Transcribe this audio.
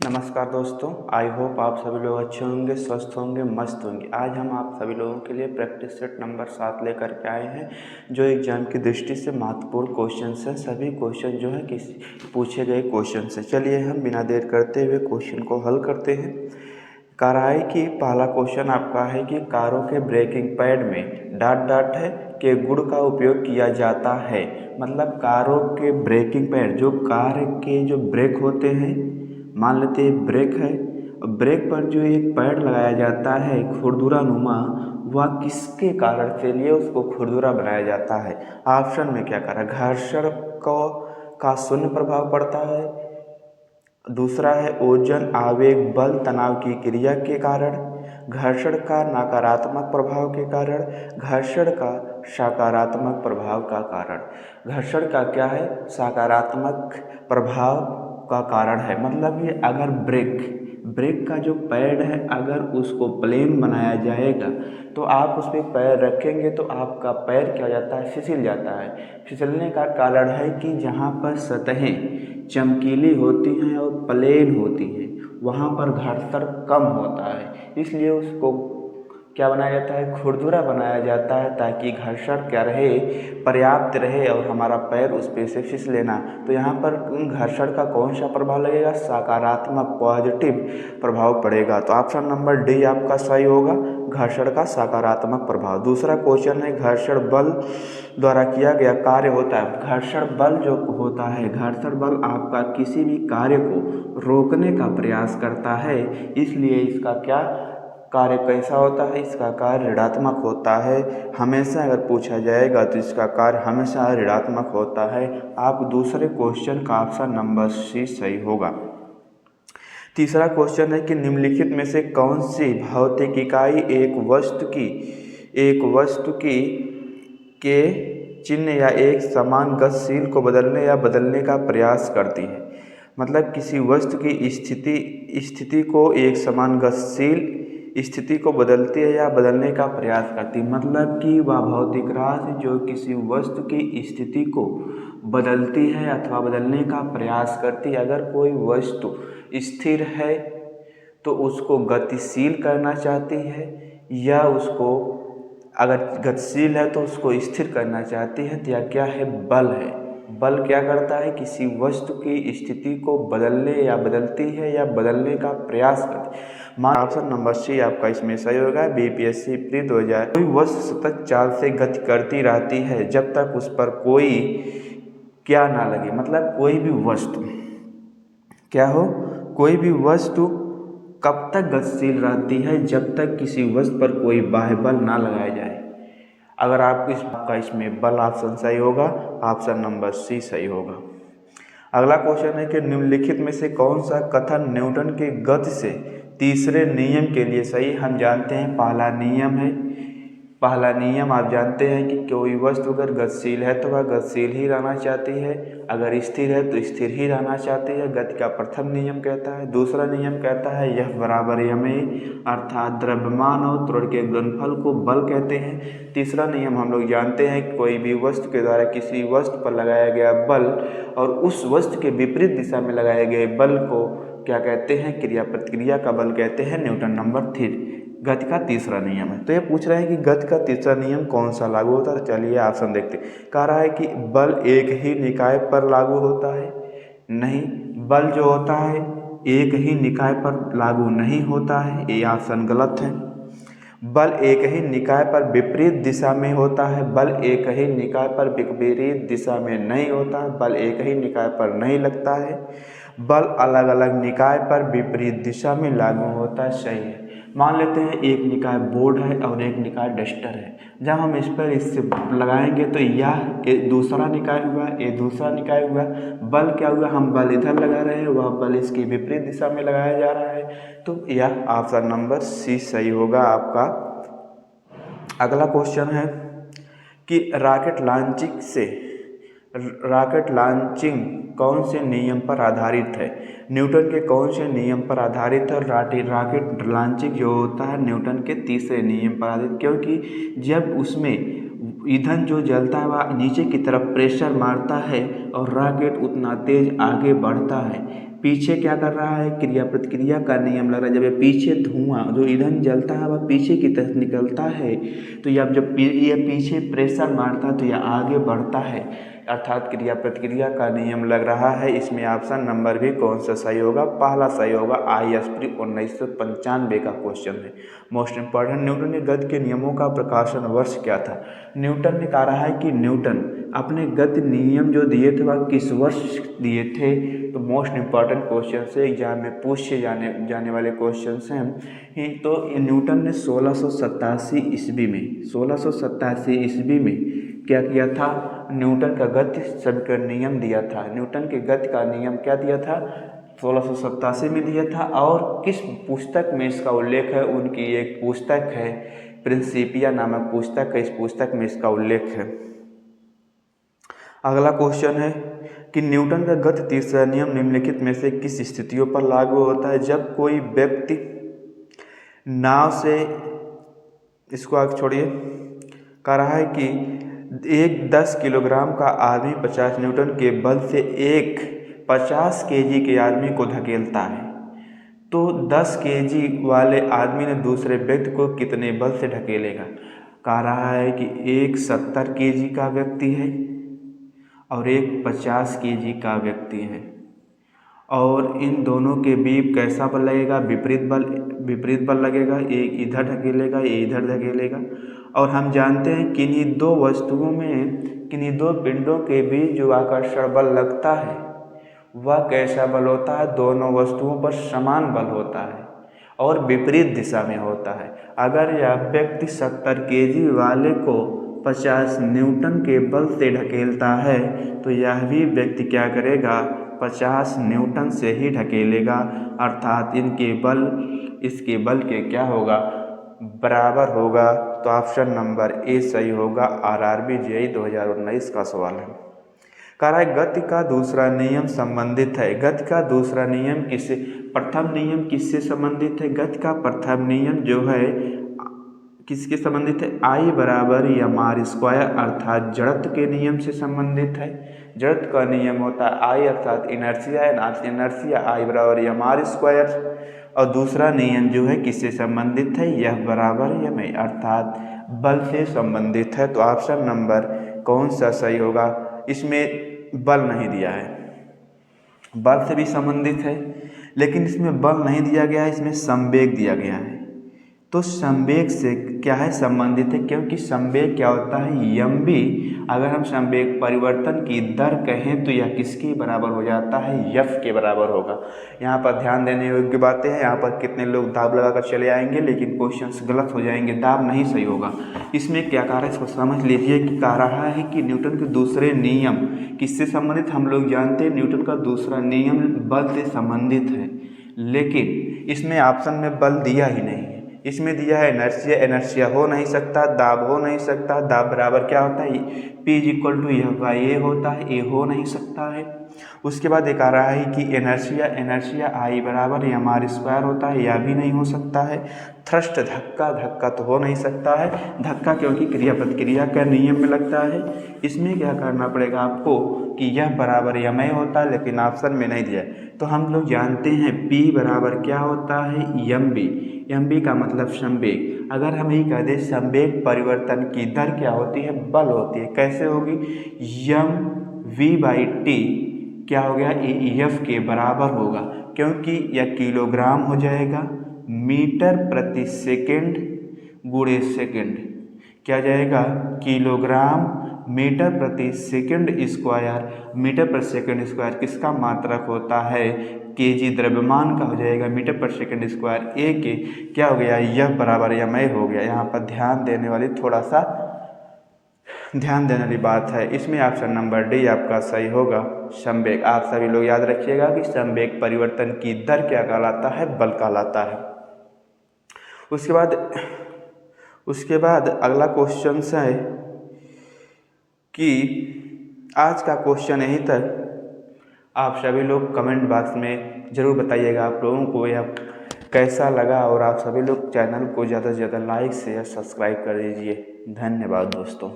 नमस्कार दोस्तों, I hope आप सभी लोग अच्छे होंगे, स्वस्थ होंगे, मस्त होंगे। आज हम आप सभी लोगों के लिए प्रैक्टिस सेट नंबर 7 लेकर के आए हैं, जो एग्जाम की दृष्टि से महत्वपूर्ण क्वेश्चन है। सभी क्वेश्चन जो है किसी पूछे गए क्वेश्चन से। चलिए हम बिना देर करते हुए क्वेश्चन को हल करते हैं। कह रहा है कि पहला क्वेश्चन आपका है कि कारों के ब्रेकिंग पैड में डॉट डॉट है के गुण का उपयोग किया जाता है। मतलब कारों के ब्रेकिंग पैड, जो कार के जो ब्रेक होते हैं, मान लेते हैं ब्रेक है, ब्रेक पर जो एक पैड लगाया जाता है खुरदुरा नुमा, वह किसके कारण से लिए उसको खुरदुरा बनाया जाता है। ऑप्शन में क्या करा, घर्षण को का शून्य प्रभाव पड़ता है, दूसरा है ओजन आवेग बल तनाव की क्रिया के कारण, घर्षण का नकारात्मक प्रभाव के कारण, घर्षण का सकारात्मक प्रभाव का कारण। घर्षण का क्या है, सकारात्मक प्रभाव का कारण है। मतलब ये अगर ब्रेक का जो पैड है अगर उसको प्लेन बनाया जाएगा तो आप उस पर पैर रखेंगे तो आपका पैर क्या हो जाता है, फिसल जाता है। फिसलने का कारण है कि जहाँ पर सतहें चमकीली होती हैं और प्लेन होती हैं वहाँ पर घर्षण कम होता है, इसलिए उसको क्या बनाया जाता है, खुरदुरा बनाया जाता है, ताकि घर्षण क्या रहे, पर्याप्त रहे और हमारा पैर उस पे से फिसले ना। तो यहाँ पर घर्षण का कौन सा प्रभाव लगेगा, सकारात्मक पॉजिटिव प्रभाव पड़ेगा। तो ऑप्शन नंबर डी आपका सही होगा, घर्षण का सकारात्मक प्रभाव। दूसरा क्वेश्चन है, घर्षण बल द्वारा किया गया कार्य होता है। घर्षण बल जो होता है, घर्षण बल आपका किसी भी कार्य को रोकने का प्रयास करता है, इसलिए इसका क्या कार्य कैसा होता है, इसका कार्य ऋणात्मक होता है। हमेशा अगर पूछा जाएगा तो इसका कार्य हमेशा ऋणात्मक होता है। आप दूसरे क्वेश्चन का ऑप्शन नंबर सी सही होगा। तीसरा क्वेश्चन है कि निम्नलिखित में से कौन सी भौतिक इकाई एक वस्तु की के चिन्ह या एक समान गतिशील को बदलने या बदलने का प्रयास करती है। मतलब किसी वस्तु की स्थिति को एक समान गतिशील स्थिति को बदलती है या बदलने का प्रयास करती है। मतलब कि वह भौतिक राशि जो किसी वस्तु की स्थिति को बदलती है अथवा बदलने का प्रयास करती है। अगर कोई वस्तु स्थिर है तो उसको गतिशील करना चाहती है, या उसको अगर गतिशील है तो उसको स्थिर करना चाहती है। तो यह क्या है, बल है। बल क्या करता है, किसी वस्तु की स्थिति को बदलने या बदलती है या बदलने का प्रयास करती है। ऑप्शन नंबर सी आपका इसमें सही होगा। BPSC pre 2000। कोई वस्तु सतत चाल से गति करती रहती है जब तक उस पर कोई क्या ना लगे। मतलब कोई भी वस्तु क्या हो, कोई भी वस्तु कब तक गतिशील रहती है, जब तक किसी वस्तु पर कोई बाह्य बल ना लगाया जाए। अगर आपका इसमें बल ऑप्शन सही होगा, ऑप्शन नंबर सी सही होगा। अगला क्वेश्चन है कि निम्नलिखित में से कौन सा कथन न्यूटन के गति से तीसरे नियम के लिए सही। हम जानते हैं पहला नियम आप जानते हैं कि कोई वस्तु अगर गतिशील है तो वह गतिशील ही रहना चाहती है, अगर स्थिर है तो स्थिर ही रहना चाहती है। गति का प्रथम नियम कहता है। दूसरा नियम कहता है F बराबर ma, अर्थात द्रव्यमान और त्वरण के गुणनफल को बल कहते हैं। तीसरा नियम हम लोग जानते हैं कि कोई भी वस्तु के द्वारा किसी वस्तु पर लगाया गया बल और उस वस्तु के विपरीत दिशा में लगाए गए बल को क्या कहते हैं, क्रिया प्रतिक्रिया का बल कहते हैं। न्यूटन नंबर 3 गति का तीसरा नियम है। तो ये पूछ रहे हैं कि गति का तीसरा नियम कौन सा लागू होता है। चलिए ऑप्शन देखते हैं। कह रहा है कि बल एक ही निकाय पर लागू होता है। नहीं, बल जो होता है एक ही निकाय पर लागू नहीं होता है, ये ऑप्शन गलत है। बल एक ही निकाय पर विपरीत दिशा में होता है, बल एक ही निकाय पर विपरीत दिशा में नहीं होता है, बल एक ही निकाय पर नहीं लगता है, बल अलग अलग निकाय पर विपरीत दिशा में लागू होता है। सही है। मान लेते हैं एक निकाय बोर्ड है और एक निकाय डस्टर है। जब हम इस पर इससे लगाएंगे तो यह दूसरा निकाय हुआ, ये दूसरा निकाय हुआ। बल क्या हुआ, हम बल इधर लगा रहे हैं, वह बल इसकी विपरीत दिशा में लगाया जा रहा है। तो यह ऑप्शन नंबर सी सही होगा आपका। अगला क्वेश्चन है कि रॉकेट लॉन्चिंग कौन से नियम पर आधारित है। न्यूटन के कौन से नियम पर आधारित है। रॉकेट लॉन्चिंग जो होता है न्यूटन के तीसरे नियम पर आधारित, क्योंकि जब उसमें ईंधन जो जलता है वह नीचे की तरफ प्रेशर मारता है और रॉकेट उतना तेज आगे बढ़ता है। पीछे क्या कर रहा है, क्रिया प्रतिक्रिया का नियम लग रहा है। जब ये पीछे धुआं जो ईंधन जलता है वह पीछे की तरफ निकलता है, तो जब ये पीछे प्रेशर मारता है तो यह आगे बढ़ता है, अर्थात क्रिया प्रतिक्रिया का नियम लग रहा है। इसमें ऑप्शन नंबर भी कौन सा सही होगा, पहला सही होगा। ISP 1995 का क्वेश्चन है, मोस्ट इंपॉर्टेंट। न्यूटन के गति के नियमों का प्रकाशन वर्ष क्या था। न्यूटन ने कहा रहा है कि न्यूटन अपने गति नियम जो दिए थे वह किस वर्ष दिए थे, तो मोस्ट इंपॉर्टेंट क्वेश्चन से एग्जाम में पूछे जाने वाले क्वेश्चन हैं। तो न्यूटन ने 1687 ईस्वी में 1687 ईस्वी में क्या किया था, न्यूटन का गति समीकरण नियम दिया था। न्यूटन के गति का नियम क्या दिया था, 1687 में दिया था। और किस पुस्तक में इसका उल्लेख है, उनकी एक पुस्तक है प्रिंसिपिया नामक पुस्तक है, इस पुस्तक में इसका उल्लेख है। अगला क्वेश्चन है कि न्यूटन का गति तीसरा नियम निम्नलिखित में से किस स्थितियों पर लागू होता है। जब कोई व्यक्ति नाव से, इसको आगे छोड़िए, कह रहा है कि एक 10 किलोग्राम का आदमी 50 न्यूटन के बल से एक 50 केजी के आदमी को धकेलता है, तो 10 केजी वाले आदमी ने दूसरे व्यक्ति को कितने बल से ढकेलेगा। कह रहा है कि एक 70 केजी का व्यक्ति है और एक 50 केजी का व्यक्ति है, और इन दोनों के बीच कैसा बल लगेगा, विपरीत बल लगेगा। एक इधर ढकेलेगा, ये इधर धकेलेगा। और हम जानते हैं किन्हीं दो वस्तुओं में, किन्हीं दो पिंडों के बीच जो आकर्षण बल लगता है वह कैसा बल होता है, दोनों वस्तुओं पर समान बल होता है और विपरीत दिशा में होता है। अगर यह व्यक्ति 70 केजी वाले को 50 न्यूटन के बल से ढकेलता है तो यह भी व्यक्ति क्या करेगा, 50 न्यूटन से ही ढकेलेगा, अर्थात इसके बल के क्या होगा, बराबर होगा। तो ऑप्शन नंबर ए सही होगा। RRB JEE 2019 का सवाल है। कह रहा है गति का दूसरा नियम संबंधित है। गति का दूसरा नियम किससे, प्रथम नियम किससे संबंधित है। गति का प्रथम नियम जो है किसके संबंधित है, I बराबर mr², अर्थात जड़त्व के नियम से संबंधित है। जड़त्व का नियम होता है I अर्थात इनर्शिया I बराबर mr²। और दूसरा नियम जो है किससे संबंधित है, यह बराबर ma, अर्थात बल से संबंधित है। तो ऑप्शन नंबर कौन सा सही होगा, इसमें बल नहीं दिया है, बल से भी संबंधित है लेकिन इसमें बल नहीं दिया गया है, इसमें संवेग दिया गया है। तो संवेग से क्या है, संबंधित है, क्योंकि संवेग क्या होता है, mv। अगर हम संवेग परिवर्तन की दर कहें तो यह किसके बराबर हो जाता है, f के बराबर होगा। यहाँ पर ध्यान देने योग्य बातें हैं। यहाँ पर कितने लोग दाब लगाकर चले आएंगे लेकिन क्वेश्चंस गलत हो जाएंगे, दाब नहीं सही होगा। इसमें क्या कह रहा है, इसको समझ लीजिए कि कह रहा है कि न्यूटन के दूसरे नियम किससे संबंधित। हम लोग जानते हैं न्यूटन का दूसरा नियम बल से संबंधित है, लेकिन इसमें ऑप्शन में बल दिया ही नहीं है। इसमें दिया है इनर्शिया हो नहीं सकता, दाब हो नहीं सकता। दाब बराबर क्या होता है, P = F/a होता है, A हो नहीं सकता है। उसके बाद एक आ रहा है कि इनर्शिया I बराबर mr² होता है, यह भी नहीं हो सकता है। थ्रस्ट धक्का तो हो नहीं सकता है, धक्का क्योंकि क्रिया प्रतिक्रिया का नियम में लगता है। इसमें क्या करना पड़ेगा आपको कि यह बराबर ma होता है, लेकिन ऑप्शन में नहीं दिया है। तो हम लोग जानते हैं P बराबर क्या होता है, mv का मतलब संवेग। अगर हम यही कह दें संवेग परिवर्तन की दर क्या होती है, बल होती है। कैसे होगी, mv/t क्या हो गया, F के बराबर होगा, क्योंकि यह किलोग्राम हो जाएगा मीटर प्रति सेकेंड गुणे सेकेंड। क्या जाएगा, किलोग्राम मीटर प्रति सेकेंड स्क्वायर। मीटर पर सेकेंड स्क्वायर किसका मात्रक होता है, केजी द्रव्यमान का हो जाएगा मीटर पर सेकेंड स्क्वायर। ए के क्या हो गया, यह बराबर ma हो गया। यहाँ पर ध्यान देने वाली बात है। इसमें ऑप्शन नंबर डी आपका सही होगा, संवेग। आप सभी लोग याद रखिएगा कि संवेग परिवर्तन की दर क्या कहलाता है, बल कहलाता है। उसके बाद अगला क्वेश्चन है कि आज का क्वेश्चन यहीं तक। आप सभी लोग कमेंट बॉक्स में ज़रूर बताइएगा आप लोगों को यह कैसा लगा, और आप सभी लोग चैनल को ज़्यादा से ज़्यादा लाइक शेयर सब्सक्राइब कर दीजिए। धन्यवाद दोस्तों।